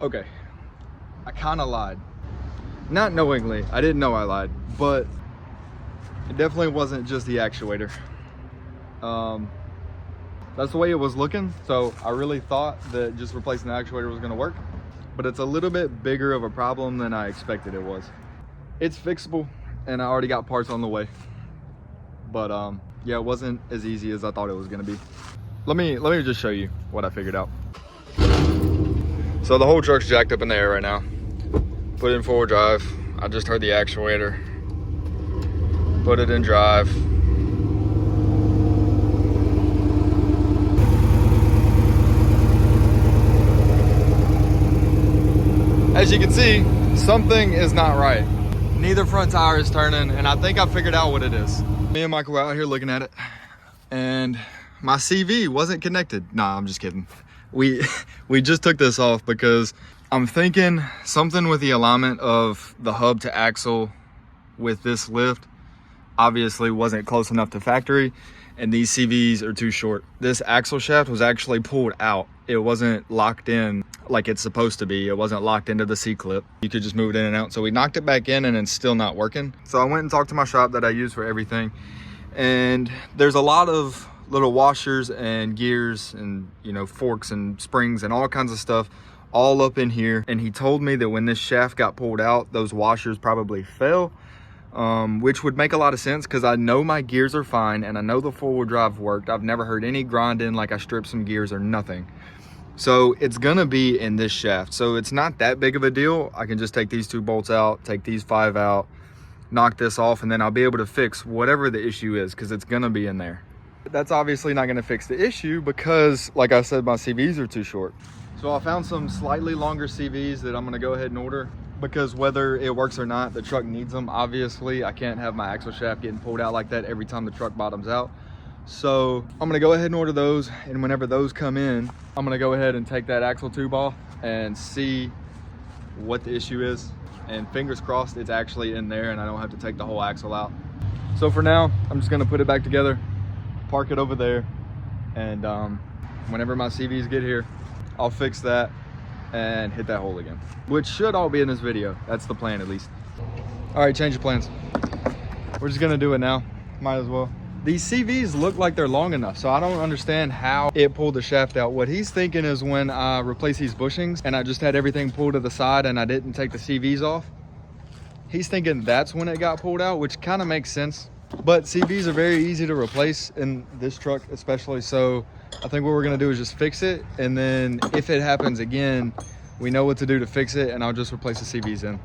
Okay, I kind of lied. Not knowingly, I didn't know I lied, but it definitely wasn't just the actuator. That's the way it was looking, so I really thought that just replacing the actuator was gonna work, but it's a little bit bigger of a problem than I expected it was. It's fixable, and I already got parts on the way, but yeah, it wasn't as easy as I thought it was gonna be. Let me just show you what I figured out. So the whole truck's jacked up in the air right now. Put it in forward drive. I just heard the actuator. Put it in drive. As you can see, something is not right. Neither front tire is turning, and I think I figured out what it is. Me and Michael were out here looking at it, and my CV wasn't connected. Nah, I'm just kidding. We just took this off because I'm thinking something with the alignment of the hub to axle with this lift obviously wasn't close enough to factory, and these CVs are too short. This axle shaft was actually pulled out. It wasn't locked in like it's supposed to be. It wasn't locked into the C-clip. You could just move it in and out. So we knocked it back in, and it's still not working. So I went and talked to my shop that I use for everything, and there's a lot of little washers and gears and, you know, forks and springs and all kinds of stuff all up in here. And he told me that when this shaft got pulled out, those washers probably fell, which would make a lot of sense because I know my gears are fine and I know the forward drive worked. I've never heard any grinding, like I stripped some gears or nothing. So it's gonna be in this shaft. So it's not that big of a deal. I can just take these 2 bolts out, take these 5 out, knock this off, and then I'll be able to fix whatever the issue is because it's gonna be in there. That's obviously not gonna fix the issue because, like I said, my CVs are too short. So I found some slightly longer CVs that I'm gonna go ahead and order because whether it works or not, the truck needs them. Obviously, I can't have my axle shaft getting pulled out like that every time the truck bottoms out. So I'm gonna go ahead and order those, and whenever those come in, I'm gonna go ahead and take that axle tube off and see what the issue is. And fingers crossed it's actually in there and I don't have to take the whole axle out. So for now, I'm just gonna put it back together, park it over there, and whenever my CVs get here, I'll fix that and hit that hole again, which should all be in this video. That's the plan, at least. All right, change of plans. We're just gonna do it now. Might as well. These CVs look like they're long enough, so I don't understand how it pulled the shaft out. What he's thinking is when I replace these bushings and I just had everything pulled to the side and I didn't take the CVs off, he's thinking that's when it got pulled out, which kind of makes sense. But CVs are very easy to replace in this truck especially, so I think what we're gonna do is just fix it, and then if it happens again, we know what to do to fix it, and I'll just replace the CVs in.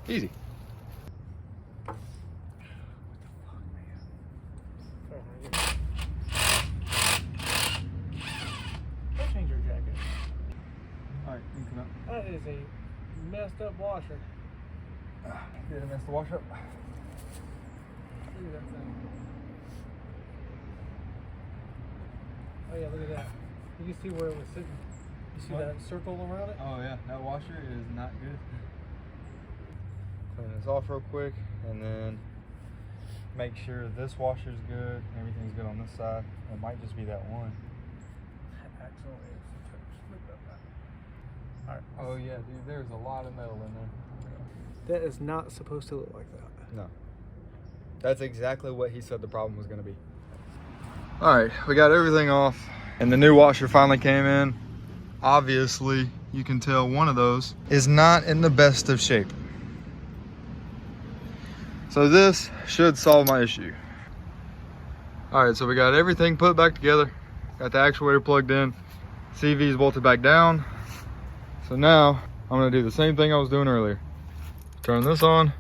Easy. I'll change your jacket. Alright, you come out. That is a messed up washer. Did I mess the wash up? Look at that thing. Oh yeah, look at that. You can see where it was sitting. You see What? that circle around it? Oh yeah, that washer is not good. Clean this off real quick, and then make sure this washer's good, everything's good on this side. It might just be that one. That axle is split up. Alright. Oh yeah, dude, there's a lot of metal in there. That is not supposed to look like that. No. That's exactly what he said the problem was gonna be. Alright, we got everything off, and the new washer finally came in. Obviously, you can tell one of those is not in the best of shape. So this should solve my issue. All right, so we got everything put back together. Got the actuator plugged in. CV's bolted back down. So now I'm gonna do the same thing I was doing earlier. Turn this on.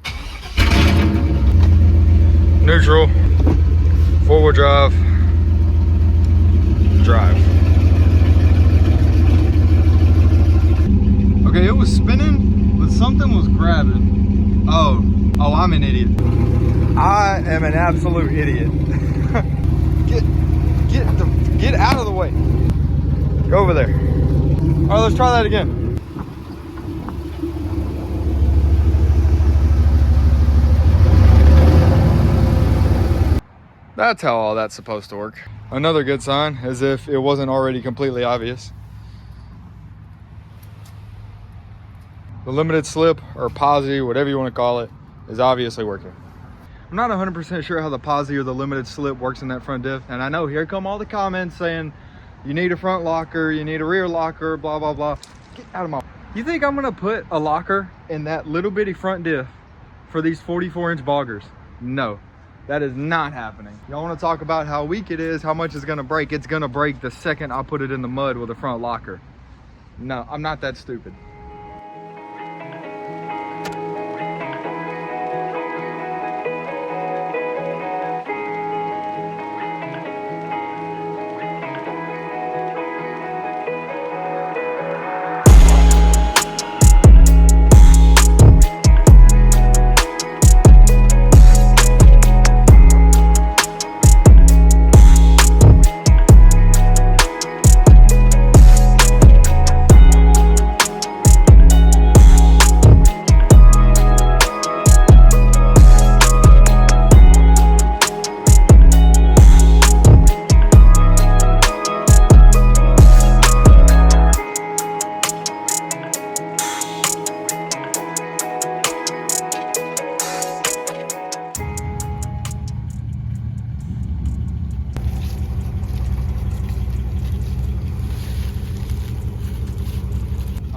Neutral, forward drive, drive. Okay, it was spinning, but something was grabbing. Oh, I'm an idiot. I am an absolute idiot. Get out of the way. Go over there. All right, let's try that again. That's how all that's supposed to work. Another good sign, as if it wasn't already completely obvious. The limited slip or posi, whatever you want to call it, is obviously working. I'm not 100% sure how the posi or the limited slip works in that front diff. And I know here come all the comments saying, you need a front locker, you need a rear locker, blah, blah, blah. Get out of my... You think I'm gonna put a locker in that little bitty front diff for these 44-inch boggers? No. That is not happening. Y'all want to talk about how weak it is, how much it's going to break. It's going to break the second I put it in the mud with a front locker. No, I'm not that stupid.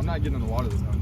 Not getting in the water this time.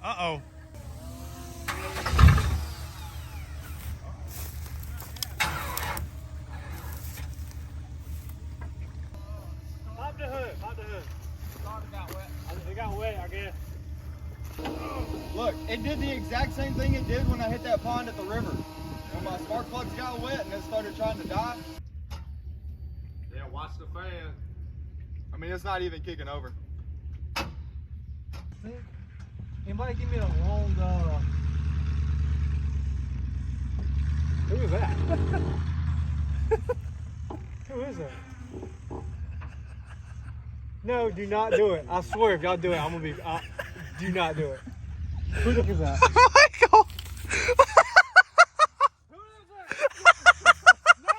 Uh-oh. Pop the hood, pop the hood. It got wet. It got wet, I guess. Look, it did the exact same thing it did when I hit that pond at the river. When my spark plugs got wet and it started trying to die. Yeah, watch the fan. I mean, it's not even kicking over. Anybody give me a long, Who is that? Who is that? No, do not do it. I swear, if y'all do it, I'm gonna be, do not do it. Who the fuck is that? Michael! Who is that? No!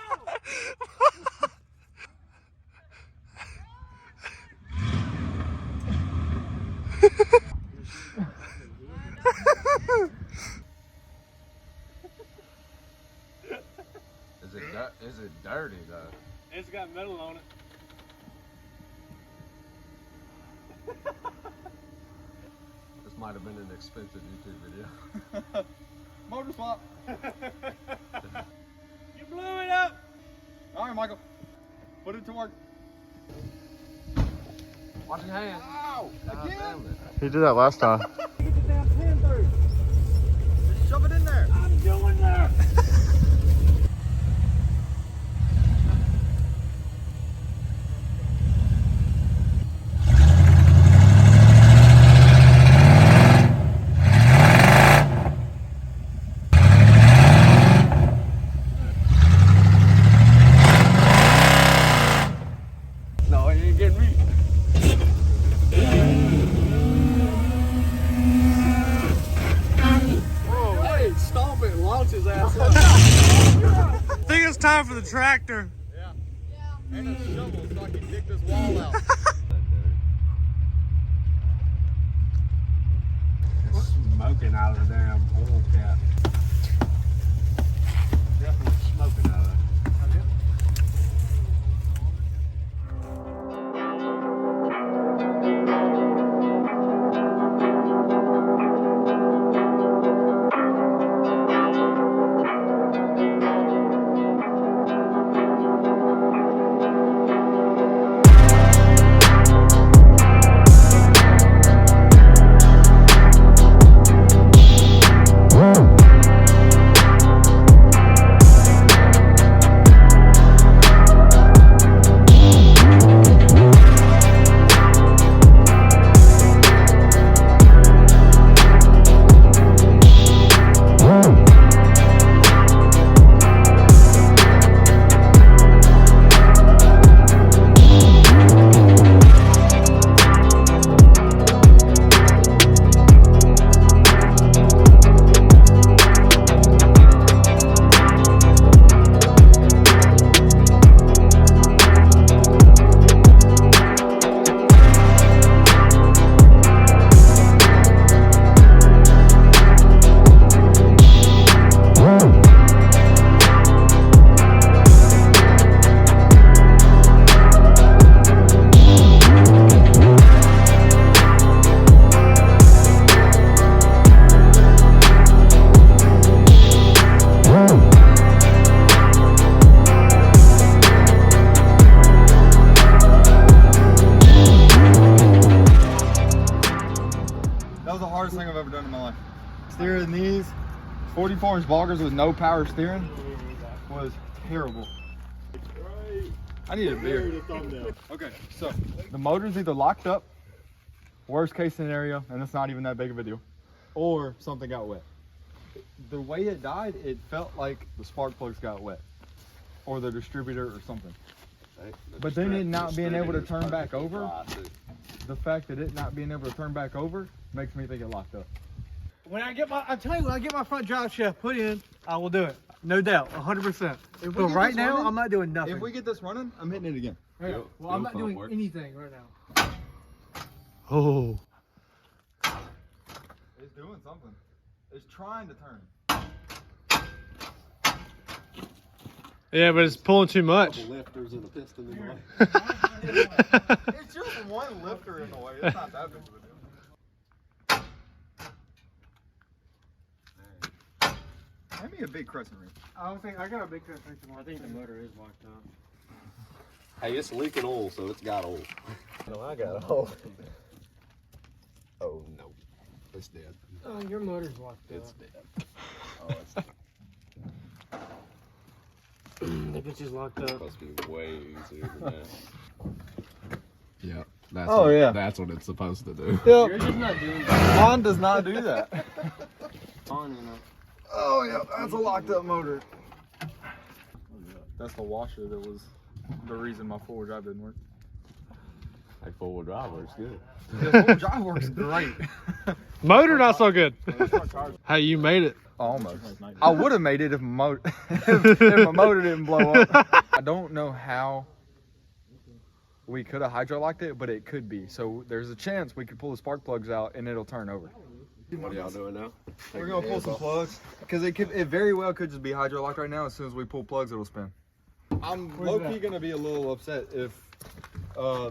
Is it dirty though? It's got metal on it. This might have been an expensive YouTube video. Motor swap. You blew it up! All right, Michael. Put it to work. Watch your hand. Ow! God Again? damn it. He did that last time. Get the damn pin through. Just shove it in there. I'm doing that. No, he ain't getting me. his ass up. I think it's time for the tractor. Yeah. And a shovel so I can dig this wall out. It's smoking out of the damn oil cap. Definitely smoking out of it. Hardest thing I've ever done in my life. Steering these 44-inch Boggers with no power steering was terrible. I need a beer. Okay, so the motor's either locked up, worst case scenario, and it's not even that big of a deal, or something got wet. The way it died, it felt like the spark plugs got wet, or the distributor or something. But then it not being able to turn back over, the fact that it not being able to turn back over makes me think it locked up. When I get my, I'm telling you, when I get my front drive shaft put in, I will do it. No doubt, 100%. But right now, I'm not doing nothing. If we get this running, I'm hitting it again. Okay. Well, I'm not doing anything right now. Oh. It's doing something. It's trying to turn. Yeah, but it's pulling too much. Couple lifters and a piston in the way. It's just one lifter in the way. It's not that big of a deal. Hand me a big crescent wrench. I don't think I got a big crescent wrench. I think the motor is locked up. Hey, it's leaking oil, so it's got oil. No, I got oil. Oh no, it's dead. Oh, your motor's locked It's up. dead. Oh, it's dead. The bitch is locked up. Supposed to be way easier than that. Yeah, that's that's what it's supposed to do. You're just not doing that. Mine does not do that. On, you know. Oh yeah, that's a locked up motor. That's the washer that was the reason my four-wheel drive didn't work. Hey, four-wheel drive works good. The four-wheel drive works great. Motor not so good. Hey, you made it. Almost. I would have made it if my motor didn't blow up. I don't know how we could have hydro-locked it, but it could be. So there's a chance we could pull the spark plugs out and it'll turn over. What are y'all doing now? We're gonna pull some plugs because it very well could just be hydro-locked right now. As soon as we pull plugs, it'll spin. I'm low-key gonna be a little upset if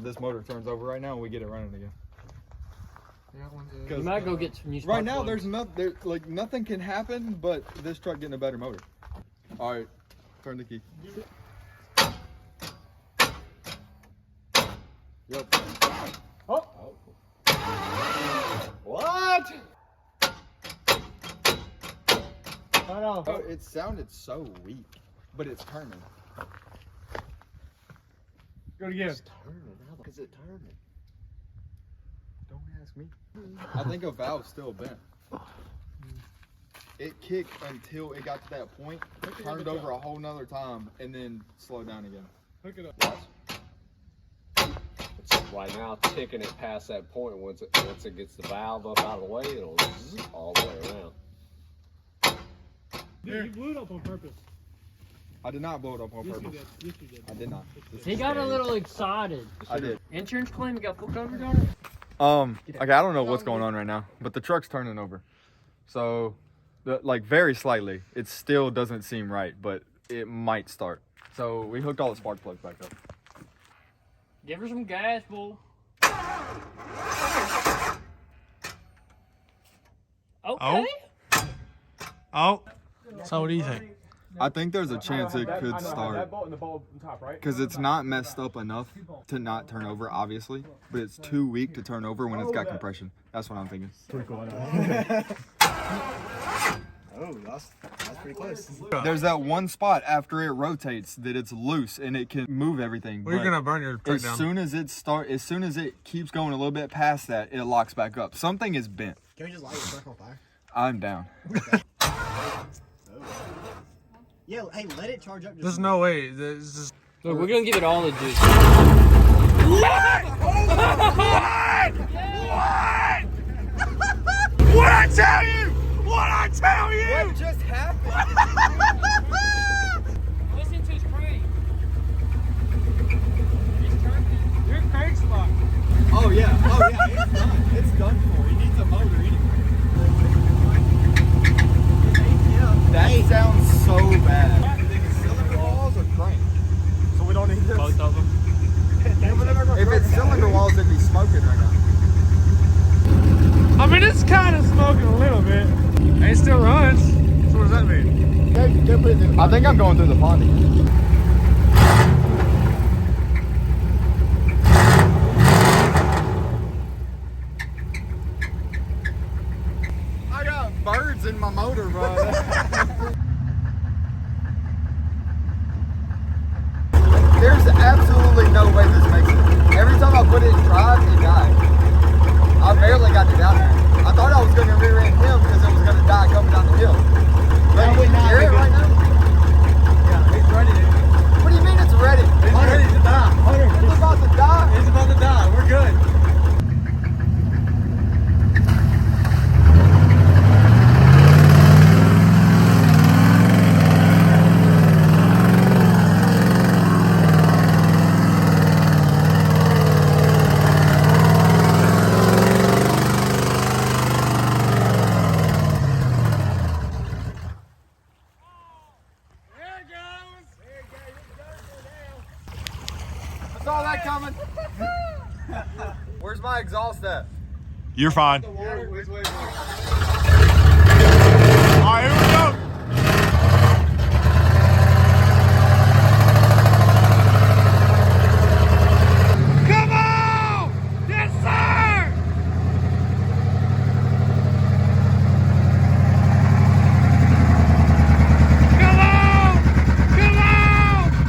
this motor turns over right now and we get it running again. You might go get some new spark Right now, plugs. there's nothing can happen but this truck getting a better motor. All right, turn the key. Yep. Oh. What? Oh, it sounded so weak, but it's turning. Go again. It's turning. How is it turning? Don't ask me. I think a valve's still bent. It kicked until it got to that point, turned over a whole nother time, and then slowed down again. Hook it up. It's right now ticking it past that point. Once it gets the valve up out of the way, it'll zzz all the way around. You blew it up on purpose. I did not blow it up on Yes, you purpose. did. Yes, you did. I did not. He got a little excited. I did. Insurance claim, you got full coverage on it? Okay, I don't know what's going on right now, but the truck's turning over. So, like very slightly. It still doesn't seem right, but it might start. So we hooked all the spark plugs back up. Give her some gas, bull. Okay. Oh. So what do you think? I think there's a chance it could start because it's not messed up enough to not turn over, obviously, but it's too weak to turn over when it's got compression. That's what I'm thinking. Oh, that's pretty close. There's that one spot after it rotates that it's loose and it can move everything. Well, you're but gonna burn your truck as down. soon as it keeps going a little bit past that, it locks back up. Something is bent. Can we just light your truck on fire? I'm down. Yeah, hey, let it charge up. There's no way. This is. Look, we're gonna give it all the juice. What I tell you? What I tell you? What just happened? Listen to his crank. He's turning. Your crank's locked. Oh yeah, it's done. It's done for. He needs a motor anyway. That sounds so bad. Cylinder walls or crank? So we don't need this? Both of them. If it's cylinder walls, it'd be smoking right now. I mean, it's kind of smoking a little bit. And it still runs. So what does that mean? I think I'm going through the pond again. I got birds in my motor, bro. There's absolutely no way this makes it. Every time I put it in drive, it died. I barely got it down there. I thought I was going to rear end him because it was going to die coming down the hill. But can you hear it right now? Yeah, it's ready. What do you mean it's ready? It's ready to die. It's about to die. It's about to die. We're good. I saw that coming. Where's my exhaust at? You're fine. All right, Alright, here we go. Come on! Yes, sir! Come on! Come on!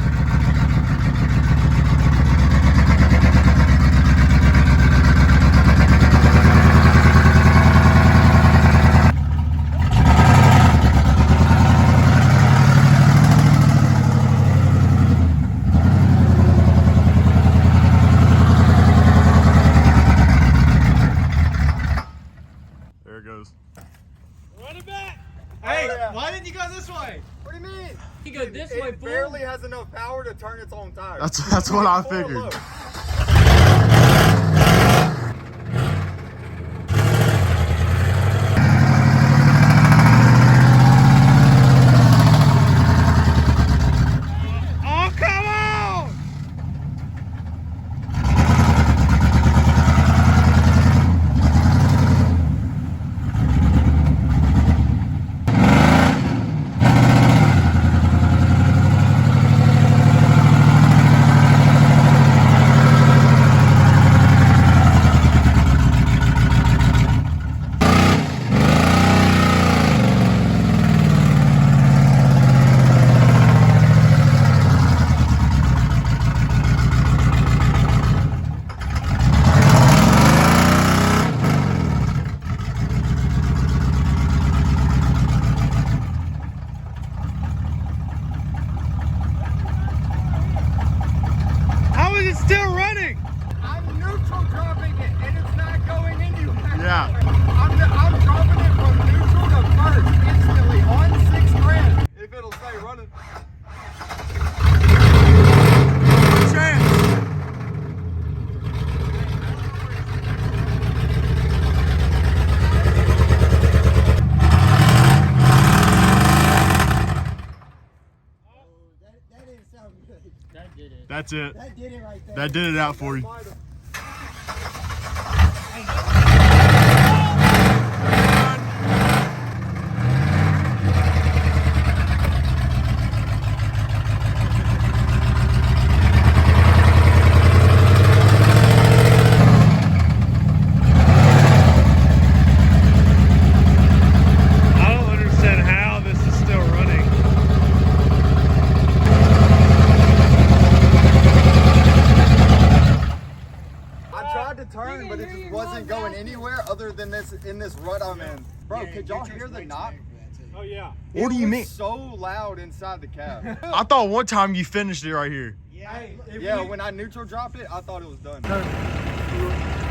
There it goes. Run it back! Hey, why didn't you go this way? What do you mean? You go this way, It fool. barely has enough power to turn its own tires. That's what I Full figured. load. Oh, come on! That's it. That did it right there. That did it out for you. I don't understand how this is still running. I tried to turn, but it just wasn't going anywhere other than this in this rut I'm in. Bro, could y'all hear the knock? Oh yeah. What do you mean? So loud inside the cab. I thought one time you finished it right here. Yeah. Yeah, when I neutral dropped it, I thought it was done. No.